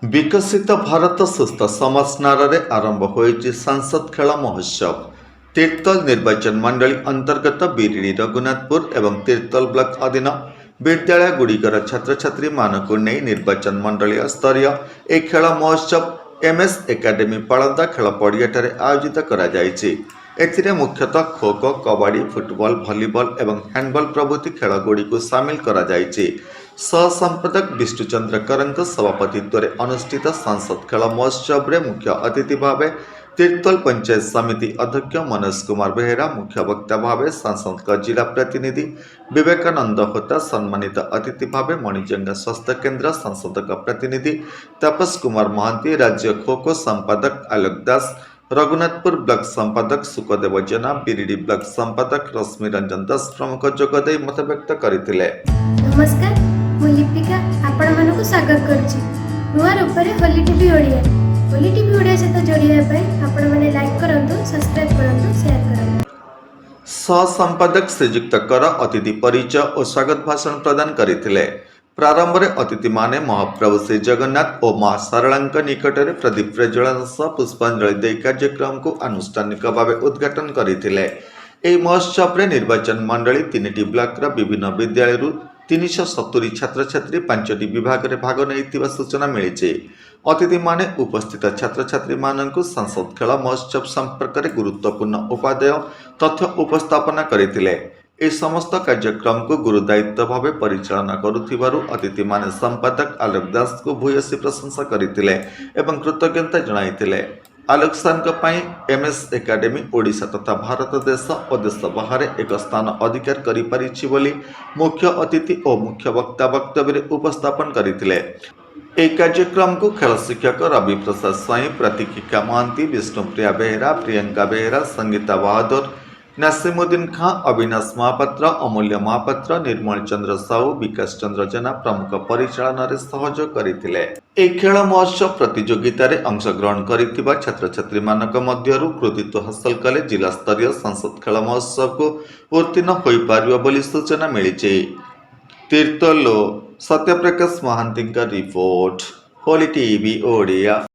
विकसित भारत सुस्थ समाज नारे आरंभ होइछि सांसद खेल महोत्सव। तीर्तल निर्वाचन मंडली अंतर्गत बिरिडी रघुनाथपुर एवं तीर्तल ब्लॉक अधीन विद्यालय गुड़िकर छात्र छात्री मानक नहीं निर्वाचन मंडलीय स्तरीय एक खेल महोत्सव एमएस एकाडेमी पालदा खेल पड़िया आयोजित करा मुख्यतः खो खो कबड्डी फुटबॉल वॉलीबॉल एवं हैंडबॉल प्रभृति खेल गुड़ी को सामिल करा सहसंपादक विष्णुचंद्र करंक सभापतित्व अनुष्ठित सांसद खेल महोत्सव रे मुख्य अतिथि भाव तीर्तल पंचायत समिति अध्यक्ष मनोज कुमार बेहेरा, मुख्य वक्ता भाव सांसद का जिला प्रतिनिधि विवेकानंद होता, सम्मानित अतिथि भाव मणिजंगा स्वास्थ्य केन्द्र सांसद का प्रतिनिधि तापस कुमार महांती, राज्य खो खो संपादक आलोक दास, रघुनाथपुर ब्लॉक संपादक सुखदेव जेना, बिरिडी ब्लॉक संपादक रश्मि रंजन दास प्रमुख जोगदे मत व्यक्त करथिले। नमस्कार, मु लिपिका आपण मानकु स्वागत करछि नुआ रूपरे होली टीवी ओडिया। होली टीवी ओडिया सहित जोड़िया पय आपण माने लाइक करंतु, सब्सक्राइब करंतु, शेयर करंतु। सहसंपादक श्रीयुक्त कर अतिथि परिचय और स्वागत भाषण प्रदान करथिले। प्रारंभ में अतिथि माने महाप्रभु श्री जगन्नाथ और मां शारदांक निकट में प्रदीप प्रज्वलन सह पुष्पांजलि दे कार्यक्रम को आनुष्ठानिक भाव उद्घाटन करथिले। एही महोत्सव रे निर्वाचन मंडली 3टी ब्लॉक विभिन्न विद्यालय 370 छात्र छात्री 5टी विभाग में भाग नहीं सूचना मिली। अतिथि माने उपस्थित छात्र छात्री मानकु सांसद खेल महोत्सव संपर्क में गुरुत्वपूर्ण उपादेय तथ्य उपस्थापना करथिले। ए समस्त कार्यक्रम को गुरुदायित्व भाव परिचालना करुथिबारु अतिथि माने संपादक आलोक दास को भूयसी प्रशंसा करथिले एवं कृतज्ञता जणाइथिले। आलोक सारंक पई एमएस एकाडेमी ओडिशा तथा भारत देश और देश बाहर एक स्थान अधिकार करि परिछि बोली मुख्य अतिथि और मुख्य वक्ता वक्तव्य उपस्थापन करथिले। एक कार्यक्रम को खेल शिक्षक रवि प्रसाद स्वाई, प्रतीकिका महांती, विष्णुप्रिया बेहेरा, प्रियंका बेहेरा, संगीता बहादुर, नासिमुद्दीन खां, अविनाश महापात्र, अमूल्य महापात्र, निर्मल चंद्र साहू, विकास चंद्र जेना प्रमुख परिचालन में सहयोग करथिले। एक खेल महोत्सव प्रतियोगिता रे अंशग्रहण करिथिबा छात्र छात्री मानक मध्यरु कृतित्व हासिल कले जिला स्तरीय सांसद खेल महोत्सव को उत्तीर्ण होई पारिबो बोली सूचना मिली। तीर्तल सत्यप्रकाश महांती का रिपोर्ट, होली टीवी ओडिया।